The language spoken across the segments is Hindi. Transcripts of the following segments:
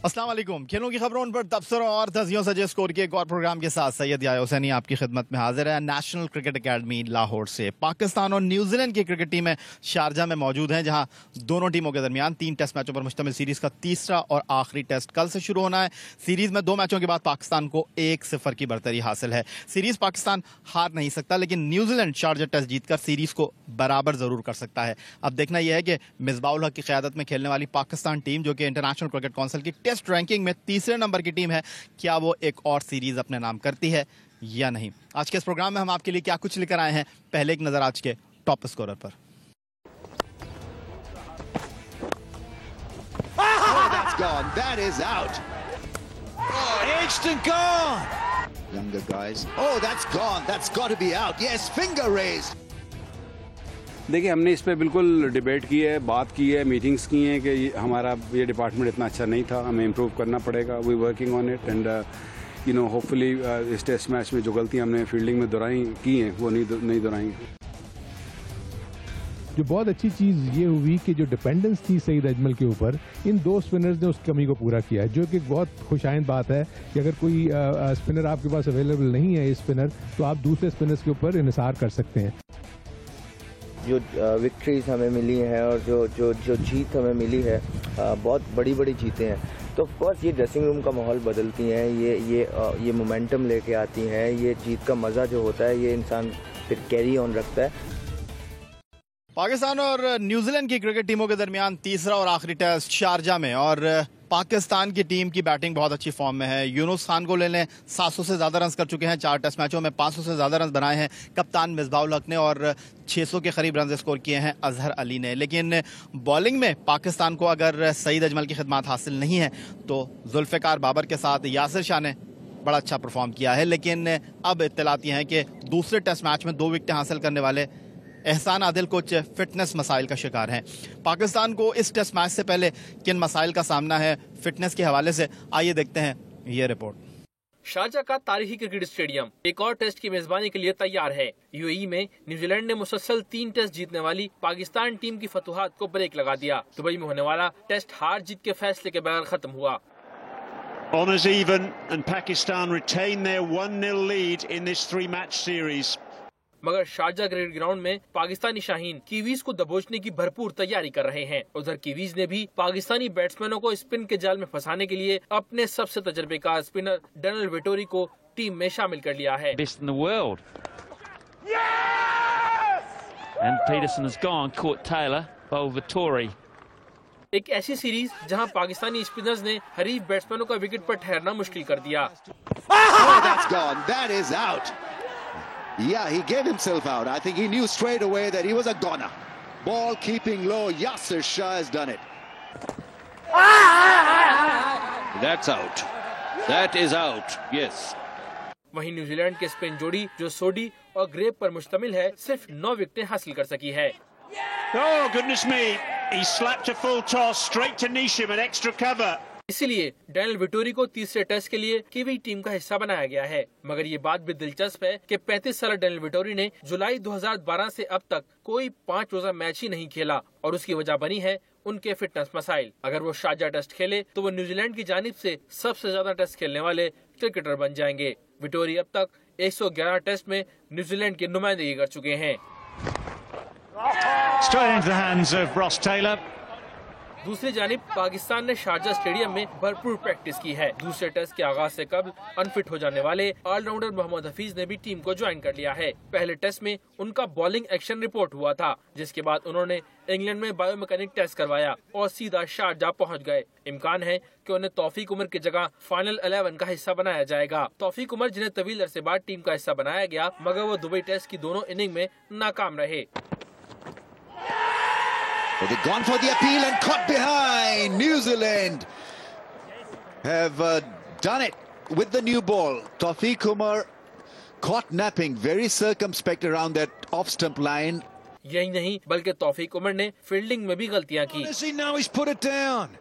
अस्सलाम वालेकुम। खेलों की खबरों पर तबसरों और तजियों सजे स्कोर के एक और प्रोग्राम के साथ सैयद याया हुसैनी आपकी खिदमत में हाजिर है। नेशनल क्रिकेट एकेडमी लाहौर से पाकिस्तान और न्यूजीलैंड की क्रिकेट टीमें शारजा में मौजूद हैं, जहां दोनों टीमों के दरमियान 3 टेस्ट मैचों पर मुश्तमिल सीरीज का तीसरा और आखिरी टेस्ट कल से शुरू होना है। सीरीज में 2 मैचों के बाद पाकिस्तान को 1-0 की बढ़तरी हासिल है। सीरीज पाकिस्तान हार नहीं सकता, लेकिन न्यूजीलैंड शारजा टेस्ट जीतकर सीरीज को बराबर जरूर कर सकता है। अब देखना यह है कि मिसबाउल हक की क़यादत में खेलने वाली पाकिस्तान टीम, जो कि इंटरनेशनल क्रिकेट काउंसिल की टेस्ट रैंकिंग में तीसरे नंबर की टीम है, क्या वो एक और सीरीज अपने नाम करती है या नहीं। आज के इस प्रोग्राम में हम आपके लिए क्या कुछ लेकर आए हैं, पहले एक नजर आज के टॉप स्कोरर पर। Gone. That is out. Oh, instant gone. Younger guys. Oh, that's gone. That's got to be out. Yes, finger raised. देखिए, हमने इस पे बिल्कुल डिबेट की है, बात की है, मीटिंग्स की हैं कि हमारा ये डिपार्टमेंट इतना अच्छा नहीं था, हमें इम्प्रूव करना पड़ेगा। We working on it and you know hopefully इस टेस्ट मैच में जो गलतियां हमने फील्डिंग में की हैं वो नहीं दोहराएंगे। जो बहुत अच्छी चीज़ ये हुई कि जो डिपेंडेंस थी सईद अजमल के ऊपर, इन 2 स्पिनर्स ने उस कमी को पूरा किया है, जो कि बहुत खुशाइंद बात है कि अगर कोई स्पिनर आपके पास अवेलेबल नहीं है स्पिनर, तो आप दूसरे स्पिनर्स के ऊपर इन्हिसार कर सकते हैं। जो विक्ट्रीज हमें मिली हैं और जो जीत हमें मिली है, बहुत बड़ी बड़ी जीतें हैं, तो ऑफकोर्स ये ड्रेसिंग रूम का माहौल बदलती हैं, ये मोमेंटम लेके आती हैं। ये जीत का मज़ा जो होता है ये इंसान फिर कैरी ऑन रखता है। पाकिस्तान और न्यूजीलैंड की क्रिकेट टीमों के दरमियान तीसरा और आखिरी टेस्ट शारजा में, और पाकिस्तान की टीम की बैटिंग बहुत अच्छी फॉर्म में है। यूनुस खान को लेने 700 से ज़्यादा रन कर चुके हैं, 4 टेस्ट मैचों में 500 से ज़्यादा रन बनाए हैं कप्तान मिसबाउल हक ने, और 600 के करीब रन स्कोर किए हैं अजहर अली ने। लेकिन बॉलिंग में पाकिस्तान को अगर सईद अजमल की खिदमत हासिल नहीं है, तो जुल्फ़िकार बाबर के साथ यासिर शाह ने बड़ा अच्छा परफॉर्म किया है। लेकिन अब इत्तलाती हैं कि दूसरे टेस्ट मैच में 2 विकेटें हासिल करने वाले एहसान आदिल कुछ फिटनेस मसाइल का शिकार हैं। पाकिस्तान को इस टेस्ट मैच से पहले किन मसाइल का सामना है फिटनेस के हवाले से, आइए देखते हैं ये रिपोर्ट। शारजा का तारीखी क्रिकेट स्टेडियम एक और टेस्ट की मेजबानी के लिए तैयार है। यूएई में न्यूजीलैंड ने मुसलसल 3 टेस्ट जीतने वाली पाकिस्तान टीम की फतुहात को ब्रेक लगा दिया। दुबई में होने वाला टेस्ट हार जीत के फैसले के बगैर खत्म हुआ। Honours even and Pakistan retain their 1-0 lead in this 3-match series. मगर शारजा क्रिकेट ग्राउंड में पाकिस्तानी शाहीन कीवीज को दबोचने की भरपूर तैयारी कर रहे हैं। उधर कीवीज ने भी पाकिस्तानी बैट्समैनों को स्पिन के जाल में फंसाने के लिए अपने सबसे तजर्बेकार स्पिनर डैनियल वेटोरी को टीम में शामिल कर लिया है। Best in the world. And Peterson has gone, caught Taylor, bowled Vettori. एक ऐसी सीरीज जहां पाकिस्तानी स्पिनर्स ने हरीफ बैट्समैनों का विकेट पर ठहरना मुश्किल कर दिया। Oh, that's gone. That is out. Yeah, he gave himself out. I think he knew straight away that he was a goner. Ball keeping low. Yasir Shah has done it. That's out. That is out. Yes. वहीं न्यूजीलैंड के स्पिन जोड़ी जो सोडी और ग्रेप पर मुश्तमिल है, सिर्फ 9 विकेटें हासिल कर सकी है। Oh, goodness me. He slapped a full toss straight to Nisham and extra cover. इसीलिए डैनियल वेटोरी को तीसरे टेस्ट के लिए कीवी टीम का हिस्सा बनाया गया है। मगर ये बात भी दिलचस्प है कि 35 साल डैनियल वेटोरी ने जुलाई 2012 से अब तक कोई 5 रोजा मैच ही नहीं खेला, और उसकी वजह बनी है उनके फिटनेस मसाइल। अगर वो शारजा टेस्ट खेले तो वो न्यूजीलैंड की जानिब से सबसे ज्यादा टेस्ट खेलने वाले क्रिकेटर बन जाएंगे। वेटोरी अब तक 111 टेस्ट में न्यूजीलैंड की नुमाइंदगी कर चुके हैं। Straight into the hands of Ross Taylor. दूसरी जानिब पाकिस्तान ने शारजा स्टेडियम में भरपूर प्रैक्टिस की है। दूसरे टेस्ट के आगाज से कबल अनफिट हो जाने वाले ऑलराउंडर मोहम्मद हफीज ने भी टीम को ज्वाइन कर लिया है। पहले टेस्ट में उनका बॉलिंग एक्शन रिपोर्ट हुआ था, जिसके बाद उन्होंने इंग्लैंड में बायोमैकेनिक टेस्ट करवाया और सीधा शारजा पहुंच गए। इम्कान है कि उन्हें तौफीक उमर की जगह फाइनल 11 का हिस्सा बनाया जाएगा। तौफीक उमर, जिन्हें तवील अरसे बाद टीम का हिस्सा बनाया गया, मगर वो दुबई टेस्ट की दोनों इनिंग में नाकाम रहे। They've gone for the appeal and caught behind. New Zealand have done it with the new ball. Tawfiq Umar caught napping, very circumspect around that off-stump line. यही नहीं, बल्कि तौफीक उमर ने फील्डिंग में भी गलतियां की। Does he know he's put it down?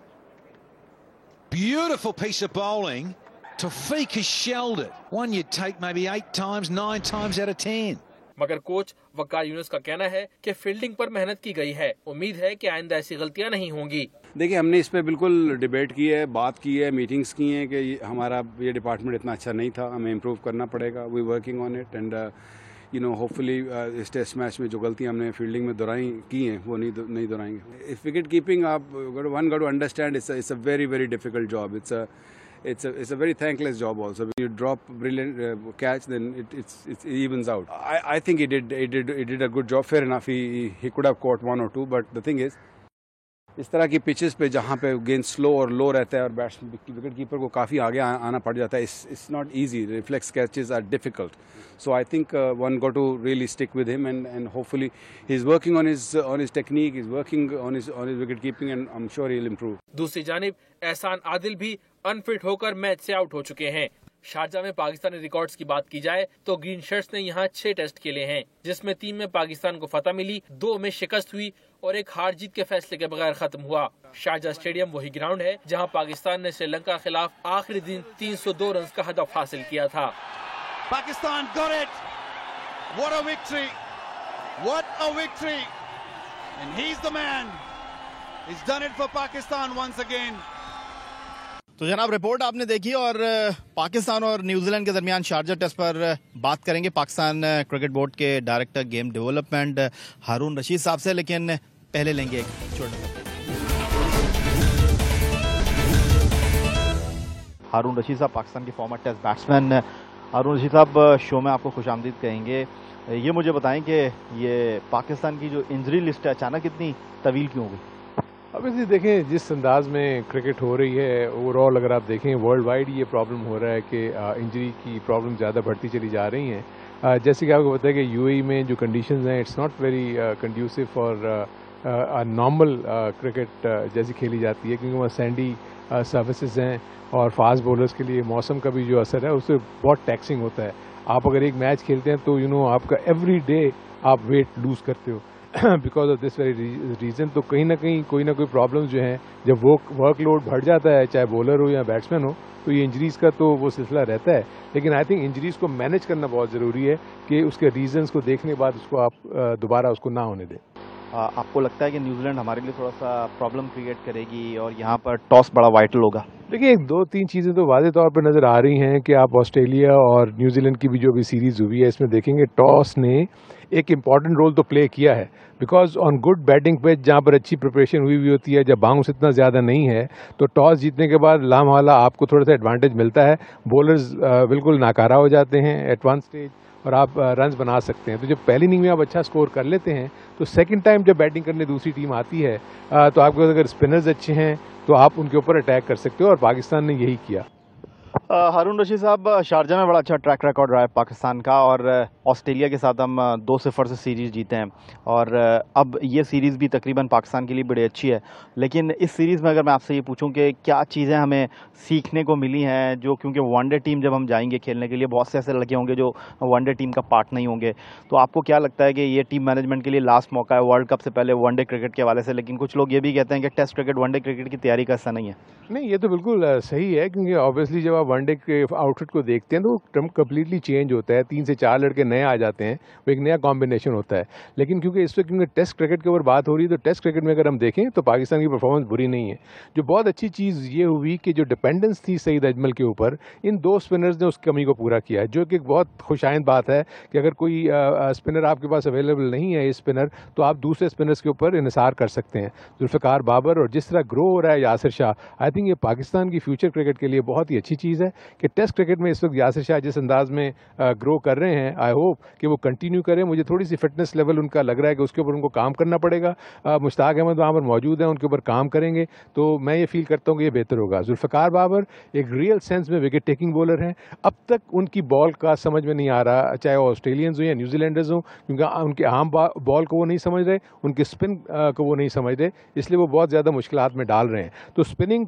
Beautiful piece of bowling. Tawfiq has shelled it. One you'd take maybe 8 times, 9 times out of 10. मगर कोच वकार यूनुस का कहना है कि फील्डिंग पर मेहनत की गई है। उम्मीद है कि आइंदा ऐसी गलतियां नहीं होंगी। देखिए, हमने इस पे बिल्कुल डिबेट की है, बात की है, मीटिंग्स की हैं कि हमारा ये डिपार्टमेंट इतना अच्छा नहीं था, हमें इम्प्रूव करना पड़ेगा। We working on it and hopefully इस टेस्ट मैच में जो गलतियां हमने फील्डिंग में की हैं वो नहीं दोहराएंगे। इस विकेट कीपिंग आप one got to understand it's a very difficult job. It's a very thankless job also. When you drop brilliant catch, then it evens out. I think he did a good job. Fair enough, he could have caught one or two, but the thing is, इस तरह की पिचेस पे जहाँ पे गेंद स्लो और लो रहता है और विकेट कीपर को काफ़ी आगे आना पड़ जाता है, it's not easy. Reflex catches are difficult. So I think one got to really stick with him and hopefully he's working on his technique, he's working on his wicket keeping and I'm sure he'll improve. दूसरी जानिब एहसान आदिल भी अनफिट होकर मैच से आउट हो चुके हैं। शारजा में पाकिस्तानी रिकॉर्ड्स की बात की जाए तो ग्रीन शर्ट्स ने यहाँ 6 टेस्ट खेले हैं, जिसमें 3 में पाकिस्तान को फतह मिली, 2 में शिकस्त हुई और एक हार जीत के फैसले के बगैर खत्म हुआ। शारजा स्टेडियम वही ग्राउंड है जहाँ पाकिस्तान ने श्रीलंका के खिलाफ आखिरी दिन 302 रन का हदफ हासिल किया था। Pakistan got it. What a victory. What a victory. And he's the man. He's done it for Pakistan once again. तो जनाब, रिपोर्ट आपने देखी और पाकिस्तान और न्यूजीलैंड के दरमियान शारजा टेस्ट पर बात करेंगे पाकिस्तान क्रिकेट बोर्ड के डायरेक्टर गेम डेवलपमेंट हारून रशीद साहब से, लेकिन पहले लेंगे एक छोटा। हारून रशीद साहब पाकिस्तान के फॉर्मर टेस्ट बैट्समैन। हारून रशीद साहब, शो में आपको खुशामदीद कहेंगे। ये मुझे बताएं कि ये पाकिस्तान की जो इंजरी लिस्ट है अचानक इतनी तवील क्यों हो गई? ऑब्वियसली देखें जिस अंदाज में क्रिकेट हो रही है, ओवरऑल अगर आप देखें वर्ल्ड वाइड ये प्रॉब्लम हो रहा है कि इंजरी की प्रॉब्लम ज़्यादा बढ़ती चली जा रही हैं। जैसे कि आपको पता है कि यूएई में जो कंडीशंस हैं it's not very conducive for normal cricket जैसी खेली जाती है, क्योंकि वहाँ सैंडी सर्फेसिस हैं और फास्ट बॉलर्स के लिए मौसम का भी जो असर है उससे बहुत टैक्सिंग होता है। आप अगर एक मैच खेलते हैं तो आपका एवरी डे आप वेट लूज़ करते हो because of this very reason. तो कहीं ना कहीं कोई ना कोई प्रॉब्लम जो है, जब वर्कलोड बढ़ जाता है, चाहे बॉलर हो या बैट्समैन हो, तो ये इंजरीज़ का तो वो सिलसिला रहता है। लेकिन आई थिंक इंजरीज़ को मैनेज करना बहुत ज़रूरी है कि उसके रीज़न्स को देखने के बाद उसको आप दोबारा उसको ना होने दें। आपको लगता है कि न्यूजीलैंड हमारे लिए थोड़ा सा प्रॉब्लम क्रिएट करेगी और यहाँ पर टॉस बड़ा वाइटल होगा? देखिए, 2-3 चीज़ें तो वाज़े तौर पर नज़र आ रही हैं कि आप ऑस्ट्रेलिया और न्यूजीलैंड की भी जो भी सीरीज़ हुई है इसमें देखेंगे टॉस ने एक इम्पॉर्टेंट रोल तो प्ले किया है, बिकॉज ऑन गुड बैटिंग पे जहाँ पर अच्छी प्रिपरेशन हुई होती है, जब बाउंस इतना ज़्यादा नहीं है, तो टॉस जीतने के बाद लामहला आपको थोड़ा सा एडवांटेज मिलता है। बॉलर्स बिल्कुल नाकारा हो जाते हैं एट वन स्टेज और आप रन्स बना सकते हैं। तो जब पहली इनिंग में आप अच्छा स्कोर कर लेते हैं तो सेकंड टाइम जब बैटिंग करने दूसरी टीम आती है तो आपके अगर स्पिनर्स अच्छे हैं तो आप उनके ऊपर अटैक कर सकते हो, और पाकिस्तान ने यही किया। हारून रशीद साहब, शारजा में बड़ा अच्छा ट्रैक रिकॉर्ड रहा है पाकिस्तान का और ऑस्ट्रेलिया के साथ हम 2-0 से सीरीज़ जीते हैं और अब ये सीरीज़ भी तकरीबन पाकिस्तान के लिए बड़ी अच्छी है। लेकिन इस सीरीज़ में अगर मैं आपसे ये पूछूं कि क्या चीज़ें हमें सीखने को मिली हैं, जो क्योंकि वनडे टीम जब हम जाएंगे खेलने के लिए बहुत से ऐसे लड़के होंगे जो वनडे टीम का पार्ट नहीं होंगे, तो आपको क्या लगता है कि ये टीम मैनेजमेंट के लिए लास्ट मौका है वर्ल्ड कप से पहले वनडे क्रिकेट के हवाले से? लेकिन कुछ लोग ये भी कहते हैं कि टेस्ट क्रिकेट वनडे क्रिकेट की तैयारी का हिस्सा नहीं है। नहीं, ये तो बिल्कुल सही है, क्योंकि ऑब्वियसली जब आप वनडे के आउटफिट को देखते हैं तो टर्म कम्प्लीटली चेंज होता है। 3 से 4 लड़के नए आ जाते हैं, वो एक नया कॉम्बिनेशन होता है। लेकिन क्योंकि इस वक्त क्योंकि टेस्ट क्रिकेट के ऊपर बात हो रही है, तो टेस्ट क्रिकेट में अगर हम देखें तो पाकिस्तान की परफॉर्मेंस बुरी नहीं है। जो बहुत अच्छी चीज़ ये हुई कि जो डिपेंडेंस थी सईद अजमल के ऊपर, इन 2 स्पिनर्स ने उस कमी को पूरा किया है, जो कि एक बहुत खुशाइंद बात है कि अगर कोई स्पिनर आपके पास अवेलेबल नहीं है स्पिनर, तो आप दूसरे स्पिनर्स के ऊपर इन्हिसार कर सकते हैं। जुल्फ़िकार बाबर और जिस तरह ग्रो हो रहा है यासिर शाह, आई थिंक ये पाकिस्तान की फ्यूचर क्रिकेट के लिए बहुत ही अच्छी चीज़ है कि टेस्ट क्रिकेट में इस वक्त यासिर शाह जिस अंदाज में ग्रो कर रहे हैं, आई होप कि वो कंटिन्यू करें। मुझे थोड़ी सी फिटनेस लेवल उनका लग रहा है कि उसके ऊपर उनको काम करना पड़ेगा। मुश्ताक अहमद वहाँ पर मौजूद हैं, उनके ऊपर काम करेंगे तो मैं ये फील करता हूँ कि ये बेहतर होगा। जुल्फ़िकार बाबर एक रियल सेंस में विकेट टेकिंग बॉलर हैं। अब तक उनकी बॉल का समझ में नहीं आ रहा, चाहे वो ऑस्ट्रेलियंस हो या न्यूजीलैंडर्स हो, क्योंकि उनके आम बॉल को वो नहीं समझ रहे, उनके स्पिन को वो नहीं समझ रहे, इसलिए वो बहुत ज़्यादा मुश्किलात में डाल रहे हैं। तो स्पिनिंग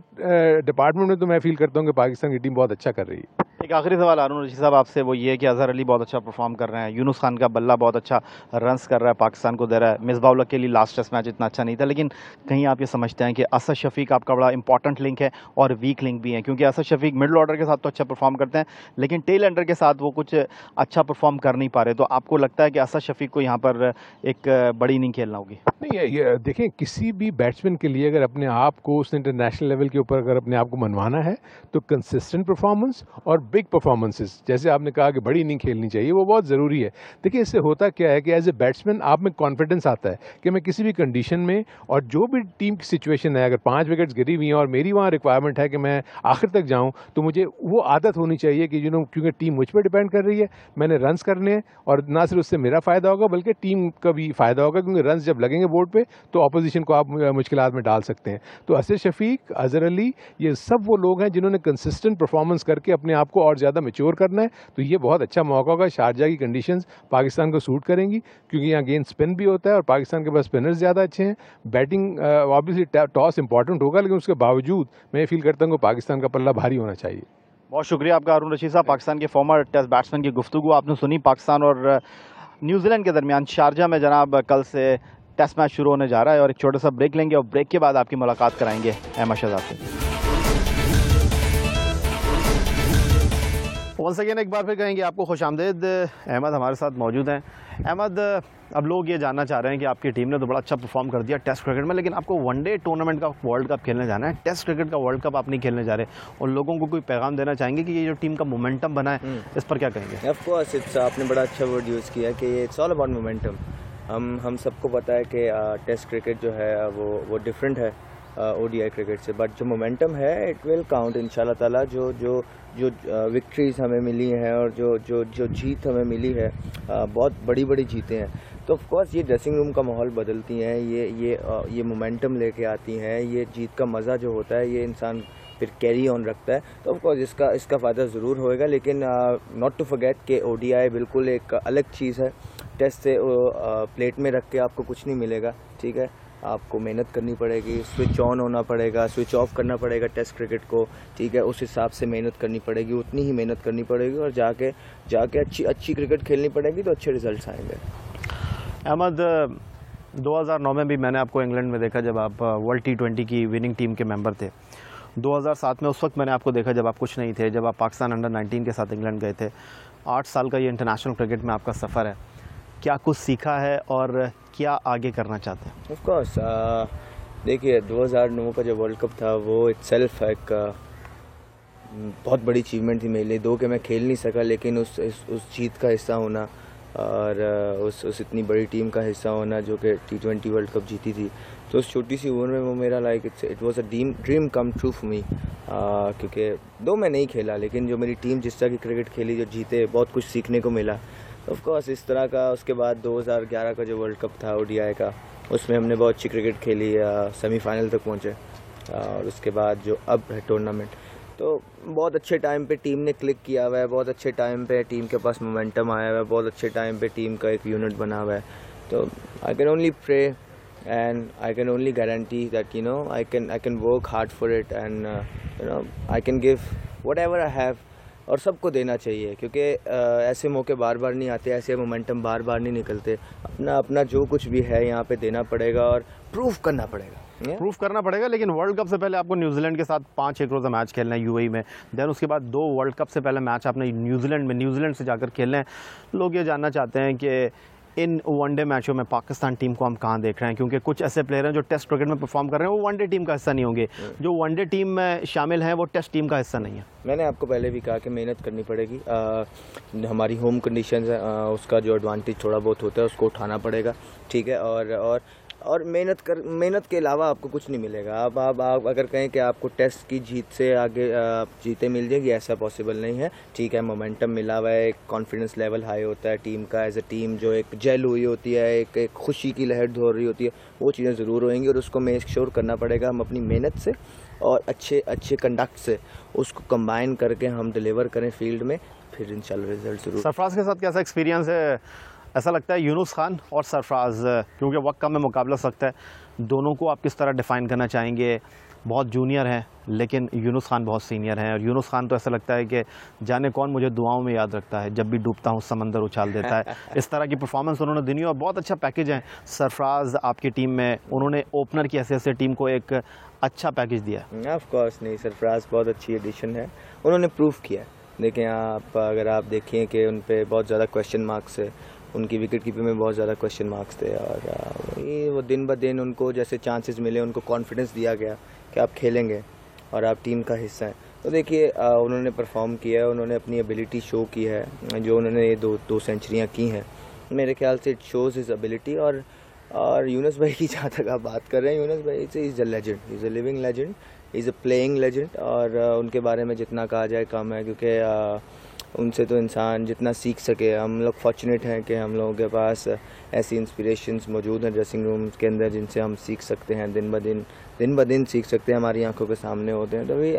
डिपार्टमेंट में तो मैं फील करता हूँ कि पाकिस्तान की टीम बहुत अच्छा कर रही है। एक आखिरी सवाल अरुण रशीद साहब आपसे, वो ये है कि अजहर अली बहुत अच्छा परफॉर्म कर रहे हैं, यूनुस खान का बल्ला बहुत अच्छा रन्स कर रहा है, पाकिस्तान को दे रहा है, मिसबाह-उल-हक के लिए लास्ट टेस्ट मैच इतना अच्छा नहीं था, लेकिन कहीं आप ये समझते हैं कि असद शफीक आपका बड़ा इंपॉर्टेंट लिंक है और वीक लिंक भी है, क्योंकि असद शफीक मिडल ऑर्डर के साथ तो अच्छा परफॉर्म करते हैं लेकिन टेल एंडर के साथ वो कुछ अच्छा परफॉर्म कर नहीं पा रहे, तो आपको लगता है कि असद शफीक को यहाँ पर एक बड़ी इनिंग खेलना होगी? नहीं, ये देखें, किसी भी बैट्समैन के लिए अगर अपने आप को उस इंटरनेशनल लेवल के ऊपर अगर अपने आप को मनवाना है तो कंसिस्टेंट परफॉर्मेंस और बिग परफॉर्मेंसेस, जैसे आपने कहा कि बड़ी इनिंग खेलनी चाहिए, वो बहुत ज़रूरी है। देखिए, इससे होता क्या है कि एज ए बैट्समैन आप में कॉन्फिडेंस आता है कि मैं किसी भी कंडीशन में और जो भी टीम की सिचुएशन है, अगर 5 विकेट्स गिरी हुई हैं और मेरी वहाँ रिक्वायरमेंट है कि मैं आखिर तक जाऊँ, तो मुझे वो आदत होनी चाहिए कि क्योंकि टीम मुझ पर डिपेंड कर रही है, मैंने रन्स करने हैं और ना सिर्फ उससे मेरा फ़ायदा होगा बल्कि टीम का भी फ़ायदा होगा, क्योंकि रन्स जब लगेंगे बोर्ड पर तो अपोजिशन को आप मुश्किलात में डाल सकते हैं। तो असद शफीक, अजहर अली, ये सब वो लोग हैं जिन्होंने कंसिस्टेंट परफॉर्मेंस करके अपने आप को और ज़्यादा मैच्योर करना है, तो ये बहुत अच्छा मौका होगा। शारजाह की कंडीशंस पाकिस्तान को सूट करेंगी क्योंकि यहाँ गेंद स्पिन भी होता है और पाकिस्तान के पास स्पिनर्स ज़्यादा अच्छे हैं। बैटिंग ऑब्वियसली टॉस इंपॉर्टेंट होगा, लेकिन उसके बावजूद मैं फील करता हूँ कि पाकिस्तान का पल्ला भारी होना चाहिए। बहुत शुक्रिया आपका अरुण रशीद साहब, पाकिस्तान के फॉर्मर टेस्ट बैट्समैन की गुफ्तगू आपने सुनी। पाकिस्तान और न्यूजीलैंड के दरमियान शारजा में जनाब कल से टेस्ट मैच शुरू होने जा रहा है और एक छोटा सा ब्रेक लेंगे और ब्रेक के बाद आपकी मुलाकात कराएंगे अहमद शहजाद से। वंस अगेन एक बार फिर कहेंगे आपको खुशामदीद। अहमद हमारे साथ मौजूद हैं। अहमद, अब लोग ये जानना चाह रहे हैं कि आपकी टीम ने तो बड़ा अच्छा परफॉर्म कर दिया टेस्ट क्रिकेट में, लेकिन आपको वनडे टूर्नामेंट का वर्ल्ड कप खेलने जाना है, टेस्ट क्रिकेट का वर्ल्ड कप आप नहीं खेलने जा रहे, और लोगों को कोई पैगाम देना चाहेंगे कि ये जो टीम का मोमेंटम बना है इस पर क्या कहेंगे? ऑफ कोर्स, इट्स, आपने बड़ा अच्छा वर्ड यूज़ किया कि इट्स ऑल अबाउट मोमेंटम। हम सबको पता है कि टेस्ट क्रिकेट जो है वो डिफरेंट है ओडीआई क्रिकेट से, बट जो मोमेंटम है इट विल काउंट इंशाल्लाह ताला। जो विक्ट्रीज हमें मिली हैं और जो जीत हमें मिली है, बहुत बड़ी बड़ी जीतें हैं, तो ऑफ कोर्स ये ड्रेसिंग रूम का माहौल बदलती हैं, ये मोमेंटम लेके आती हैं, ये जीत का मज़ा जो होता है ये इंसान फिर कैरी ऑन रखता है, तो ऑफ कोर्स इसका फ़ायदा ज़रूर होएगा। लेकिन नॉट टू फॉरगेट कि ओडीआई बिल्कुल एक अलग चीज़ है, टेस्ट से प्लेट में रख के आपको कुछ नहीं मिलेगा, ठीक है, आपको मेहनत करनी पड़ेगी, स्विच ऑन होना पड़ेगा, स्विच ऑफ करना पड़ेगा टेस्ट क्रिकेट को, ठीक है, उस हिसाब से मेहनत करनी पड़ेगी, उतनी ही मेहनत करनी पड़ेगी और जाके अच्छी क्रिकेट खेलनी पड़ेगी तो अच्छे रिजल्ट्स आएंगे। अहमद, 2009 में भी मैंने आपको इंग्लैंड में देखा जब आप वर्ल्ड T20 की विनिंग टीम के मेंबर थे। 2007 में उस वक्त मैंने आपको देखा जब आप कुछ नहीं थे, जब आप पाकिस्तान अंडर 19 के साथ इंग्लैंड गए थे। 8 साल का ये इंटरनेशनल क्रिकेट में आपका सफ़र है, क्या कुछ सीखा है और क्या आगे करना चाहते हैं? ऑफ कोर्स, देखिए 2009 का जो वर्ल्ड कप था वो इटसेल्फ एक बहुत बड़ी अचीवमेंट थी मेरे लिए। दो कि मैं खेल नहीं सका, लेकिन उस जीत का हिस्सा होना और उस इतनी बड़ी टीम का हिस्सा होना जो कि T20 वर्ल्ड कप जीती थी, तो उस छोटी सी उम्र में वो मेरा it was a dream come true for me. क्योंकि दो मैं नहीं खेला, लेकिन जो मेरी टीम जिस तरह की क्रिकेट खेली, जो जीते, बहुत कुछ सीखने को मिला। ऑफ कोर्स इस तरह का उसके बाद 2011 का जो वर्ल्ड कप था ओडीआई का, उसमें हमने बहुत अच्छी क्रिकेट खेली, सेमीफाइनल तक पहुंचे, और उसके बाद जो अब है टूर्नामेंट, तो बहुत अच्छे टाइम पे टीम ने क्लिक किया हुआ है, बहुत अच्छे टाइम पे टीम के पास मोमेंटम आया हुआ है, बहुत अच्छे टाइम पे टीम का एक यूनिट बना हुआ है। तो I can only pray and I can only guarantee that I can work hard for it and I can give whatever I have, और सबको देना चाहिए, क्योंकि ऐसे मौके बार बार नहीं आते, ऐसे मोमेंटम बार बार नहीं निकलते। अपना जो कुछ भी है यहाँ पे देना पड़ेगा और प्रूफ करना पड़ेगा। लेकिन वर्ल्ड कप से पहले आपको न्यूजीलैंड के साथ 5 एक रोज़ा मैच खेलना है यूएई में, देन उसके बाद 2 वर्ल्ड कप से पहले मैच आपने न्यूजीलैंड से जाकर खेलना है। लोग ये जानना चाहते हैं कि इन वनडे मैचों में पाकिस्तान टीम को हम कहाँ देख रहे हैं, क्योंकि कुछ ऐसे प्लेयर हैं जो टेस्ट क्रिकेट में परफॉर्म कर रहे हैं, वो वनडे टीम का हिस्सा नहीं होंगे, जो वनडे टीम में शामिल हैं वो टेस्ट टीम का हिस्सा नहीं है। मैंने आपको पहले भी कहा कि मेहनत करनी पड़ेगी, हमारी होम कंडीशंस है, उसका जो एडवांटेज थोड़ा बहुत होता है उसको उठाना पड़ेगा, ठीक है, और मेहनत के अलावा आपको कुछ नहीं मिलेगा। आप अगर कहें कि आपको टेस्ट की जीत से आगे जीतें मिल जाएगी, ऐसा पॉसिबल नहीं है, ठीक है। मोमेंटम मिला हुआ है, एक कॉन्फिडेंस लेवल हाई होता है टीम का, एज ए टीम जो एक जेल हुई होती है, एक खुशी की लहर दौड़ रही होती है, वो चीज़ें ज़रूर होंगी, और उसको मेक श्योर करना पड़ेगा हम अपनी मेहनत से और अच्छे कंडक्ट से उसको कंबाइन करके हम डिलीवर करें फील्ड में, फिर इंशाल्लाह रिजल्ट ज़रूर। सरफराज के साथ कैसा एक्सपीरियंस है? ऐसा लगता है यूनुस खान और सरफराज, क्योंकि वक्त कम में मुकाबला सख्त है, दोनों को आप किस तरह डिफ़ाइन करना चाहेंगे? बहुत जूनियर हैं, लेकिन यूनुस खान बहुत सीनियर हैं। और यूनुस खान तो ऐसा लगता है कि जाने कौन मुझे दुआओं में याद रखता है, जब भी डूबता हूँ समंदर उछाल देता है। इस तरह की परफॉर्मेंस उन्होंने दी है और बहुत अच्छा पैकेज है। सरफराज आपकी टीम में, उन्होंने ओपनर की हैसियत से टीम को एक अच्छा पैकेज दिया है। ऑफ कोर्स नहीं, सरफराज बहुत अच्छी एडिशन है, उन्होंने प्रूव किया है। देखें आप, अगर आप देखें कि उन पर बहुत ज़्यादा क्वेश्चन मार्क्स है, उनकी विकेट कीपिंग में बहुत ज़्यादा क्वेश्चन मार्क्स थे, और ये वो दिन ब दिन उनको जैसे चांसेस मिले, उनको कॉन्फिडेंस दिया गया कि आप खेलेंगे और आप टीम का हिस्सा हैं। तो देखिए उन्होंने परफॉर्म किया है, उन्होंने अपनी एबिलिटी शो की है। जो उन्होंने ये दो सेंचुरियाँ की हैं, मेरे ख्याल से इट शोज़ हिज एबिलिटी। और यूनुस भाई की जहाँ तक आप बात कर रहे हैं, यूनुस भाई is a legend, is a living legend, is a playing legend. और उनके बारे में जितना कहा जाए कम है, क्योंकि उनसे तो इंसान जितना सीख सके। हम लोग फॉर्चुनेट हैं कि हम लोगों के पास ऐसी इंस्पिरेशंस मौजूद हैं ड्रेसिंग रूम के अंदर, जिनसे हम सीख सकते हैं, दिन ब दिन सीख सकते हैं, हमारी आंखों के सामने होते हैं। तो we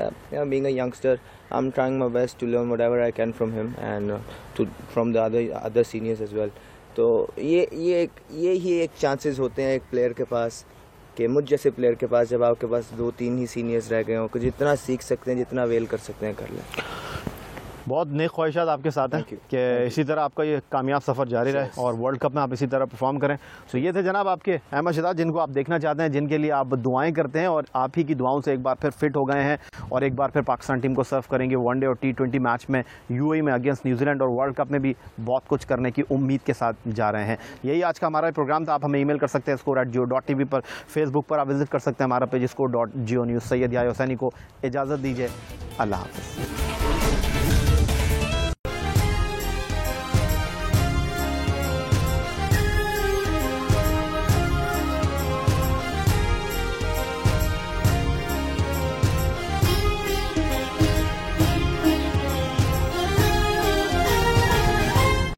being a youngster, I am trying my best to learn whatever I can from him and from the other seniors as well. तो ये ही एक चांसेस होते हैं एक प्लेयर के पास, कि मुझ जैसे प्लेयर के पास, जब आपके पास 2-3 ही सीनियर्स रह गए हों, कि जितना सीख सकते हैं, जितना वेल कर सकते हैं, कर लें। बहुत नेक ख्वाहिशात आपके साथ हैं कि इसी तरह आपका ये कामयाब सफ़र जारी रहे और वर्ल्ड कप में आप इसी तरह परफॉर्म करें। सो ये थे जनाब आपके अहमद शहजाद, जिनको आप देखना चाहते हैं, जिनके लिए आप दुआएं करते हैं, और आप ही की दुआओं से एक बार फिर फिट हो गए हैं और एक बार फिर पाकिस्तान टीम को सर्व करेंगे वनडे और T20 मैच में UAE में अगेंस्ट न्यूजीलैंड, और वर्ल्ड कप में भी बहुत कुछ करने की उम्मीद के साथ जा रहे हैं। यही आज का हमारा प्रोग्राम था। आप हमें ईमेल कर सकते हैं score@geo.tv पर, फेसबुक पर आप विजिट कर सकते हैं हमारा page score.geo news। Syed Yahya Hussaini को इजाज़त दीजिए, अल्लाह हाफ़िज़।